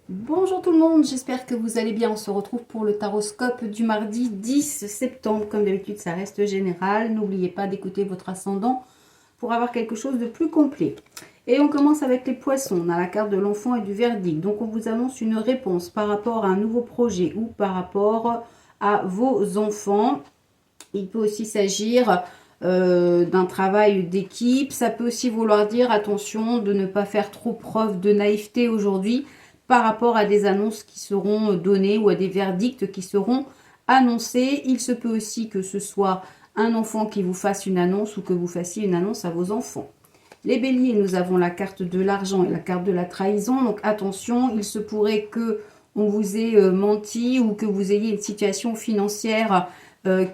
Bonjour tout le monde, j'espère que vous allez bien. On se retrouve pour le taroscope du mardi 10 septembre. Comme d'habitude, ça reste général. N'oubliez pas d'écouter votre ascendant pour avoir quelque chose de plus complet. Et on commence avec les poissons. On a la carte de l'enfant et du verdict. Donc on vous annonce une réponse par rapport à un nouveau projet ou par rapport à vos enfants. Il peut aussi s'agir d'un travail d'équipe. Ça peut aussi vouloir dire attention de ne pas faire trop preuve de naïveté aujourd'hui par rapport à des annonces qui seront données ou à des verdicts qui seront annoncés. Il se peut aussi que ce soit un enfant qui vous fasse une annonce ou que vous fassiez une annonce à vos enfants. Les béliers, nous avons la carte de l'argent et la carte de la trahison. Donc attention, il se pourrait que on vous ait menti ou que vous ayez une situation financière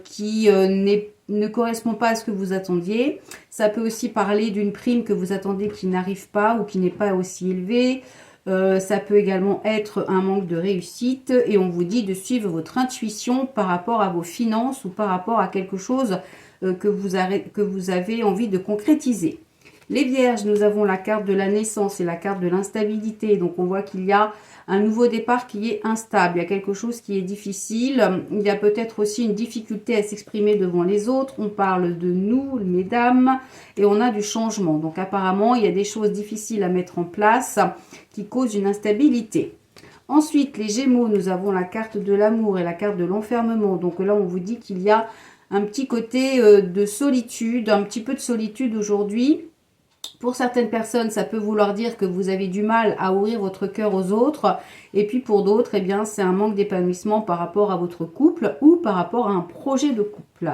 qui ne correspond pas à ce que vous attendiez. Ça peut aussi parler d'une prime que vous attendez qui n'arrive pas ou qui n'est pas aussi élevée. Ça peut également être un manque de réussite et on vous dit de suivre votre intuition par rapport à vos finances ou par rapport à quelque chose que vous avez envie de concrétiser. Les vierges, nous avons la carte de la naissance et la carte de l'instabilité. Donc on voit qu'il y a un nouveau départ qui est instable. Il y a quelque chose qui est difficile. Il y a peut-être aussi une difficulté à s'exprimer devant les autres. On parle de nous, mesdames, et on a du changement. Donc apparemment, il y a des choses difficiles à mettre en place qui causent une instabilité. Ensuite, les Gémeaux, nous avons la carte de l'amour et la carte de l'enfermement. Donc là, on vous dit qu'il y a un petit côté de solitude, un petit peu de solitude aujourd'hui. Pour certaines personnes, ça peut vouloir dire que vous avez du mal à ouvrir votre cœur aux autres. Et puis pour d'autres, eh bien, c'est un manque d'épanouissement par rapport à votre couple ou par rapport à un projet de couple.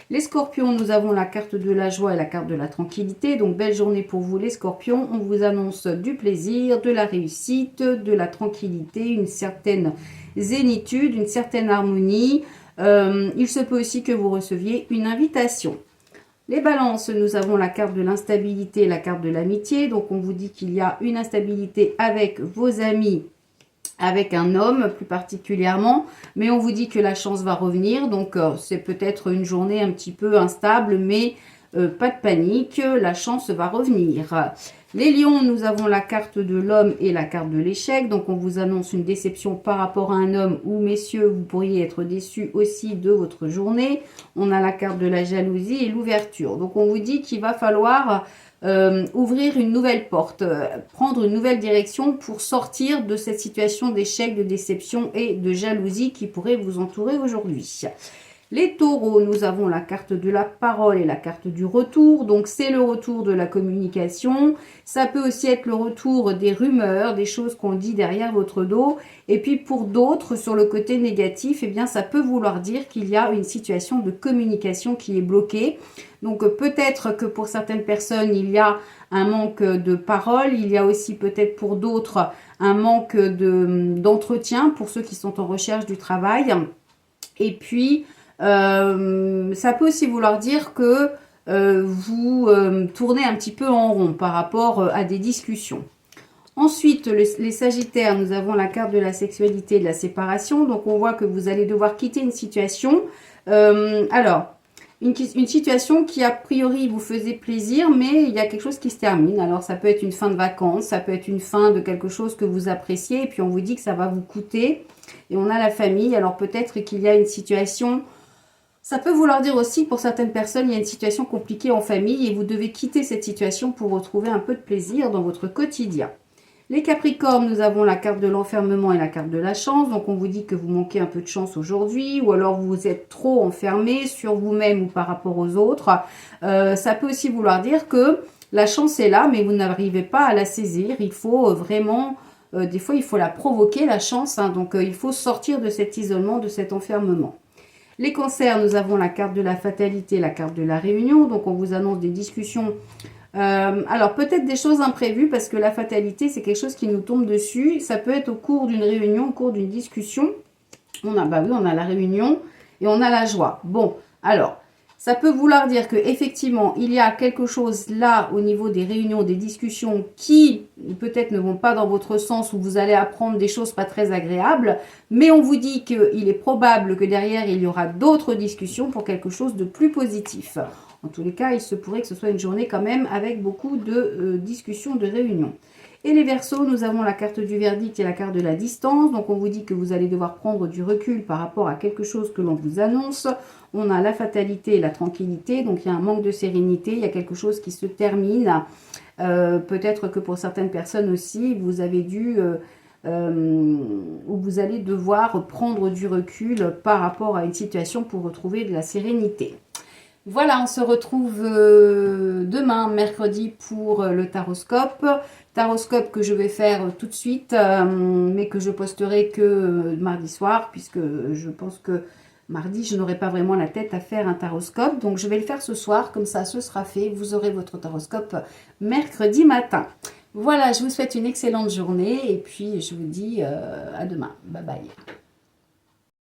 Les scorpions, nous avons la carte de la joie et la carte de la tranquillité. Donc, belle journée pour vous les scorpions. On vous annonce du plaisir, de la réussite, de la tranquillité, une certaine zénitude, une certaine harmonie. Il se peut aussi que vous receviez une invitation. Les balances, nous avons la carte de l'instabilité et la carte de l'amitié. Donc, on vous dit qu'il y a une instabilité avec vos amis, avec un homme plus particulièrement. Mais on vous dit que la chance va revenir. Donc, c'est peut-être une journée un petit peu instable, mais pas de panique. La chance va revenir. Les lions, nous avons la carte de l'homme et la carte de l'échec. Donc, on vous annonce une déception par rapport à un homme ou, messieurs, vous pourriez être déçus aussi de votre journée. On a la carte de la jalousie et l'ouverture. Donc, on vous dit qu'il va falloir ouvrir une nouvelle porte, prendre une nouvelle direction pour sortir de cette situation d'échec, de déception et de jalousie qui pourrait vous entourer aujourd'hui. Les taureaux, nous avons la carte de la parole et la carte du retour. Donc, c'est le retour de la communication. Ça peut aussi être le retour des rumeurs, des choses qu'on dit derrière votre dos. Et puis, pour d'autres, sur le côté négatif, eh bien, ça peut vouloir dire qu'il y a une situation de communication qui est bloquée. Donc, peut-être que pour certaines personnes, il y a un manque de parole. Il y a aussi peut-être pour d'autres un manque d'entretien pour ceux qui sont en recherche du travail. Et puis, ça peut aussi vouloir dire que vous tournez un petit peu en rond par rapport à des discussions. Ensuite, les sagittaires, nous avons la carte de la sexualité et de la séparation. Donc, on voit que vous allez devoir quitter une situation. Une situation qui, a priori, vous faisait plaisir, mais il y a quelque chose qui se termine. Alors, ça peut être une fin de vacances, ça peut être une fin de quelque chose que vous appréciez, et puis on vous dit que ça va vous coûter. Et on a la famille, alors peut-être qu'il y a une situation. Ça peut vouloir dire aussi, pour certaines personnes, il y a une situation compliquée en famille et vous devez quitter cette situation pour retrouver un peu de plaisir dans votre quotidien. Les Capricornes, nous avons la carte de l'enfermement et la carte de la chance. Donc, on vous dit que vous manquez un peu de chance aujourd'hui ou alors vous êtes trop enfermé sur vous-même ou par rapport aux autres. Ça peut aussi vouloir dire que la chance est là, mais vous n'arrivez pas à la saisir. Il faut vraiment... des fois, il faut la provoquer, la chance. Donc, il faut sortir de cet isolement, de cet enfermement. Les cancers, nous avons la carte de la fatalité, la carte de la réunion. Donc, on vous annonce des discussions. Alors, peut-être des choses imprévues parce que la fatalité, c'est quelque chose qui nous tombe dessus. Ça peut être au cours d'une réunion, au cours d'une discussion. On a la réunion et on a la joie. Bon, alors, ça peut vouloir dire qu'effectivement, il y a quelque chose là au niveau des réunions, des discussions qui peut-être ne vont pas dans votre sens, où vous allez apprendre des choses pas très agréables, mais on vous dit qu'il est probable que derrière, il y aura d'autres discussions pour quelque chose de plus positif. En tous les cas, il se pourrait que ce soit une journée quand même avec beaucoup de discussions, de réunions. Et les Verseaux, nous avons la carte du verdict et la carte de la distance. Donc, on vous dit que vous allez devoir prendre du recul par rapport à quelque chose que l'on vous annonce. On a la fatalité et la tranquillité. Donc, il y a un manque de sérénité. Il y a quelque chose qui se termine. Peut-être que pour certaines personnes aussi, vous avez dû... où vous allez devoir prendre du recul par rapport à une situation pour retrouver de la sérénité. Voilà, on se retrouve demain, mercredi, pour le taroscope. Taroscope que je vais faire tout de suite, mais que je posterai que mardi soir, puisque je pense que mardi, je n'aurai pas vraiment la tête à faire un taroscope. Donc, je vais le faire ce soir, comme ça, ce sera fait. Vous aurez votre taroscope mercredi matin. Voilà, je vous souhaite une excellente journée et puis je vous dis à demain. Bye bye.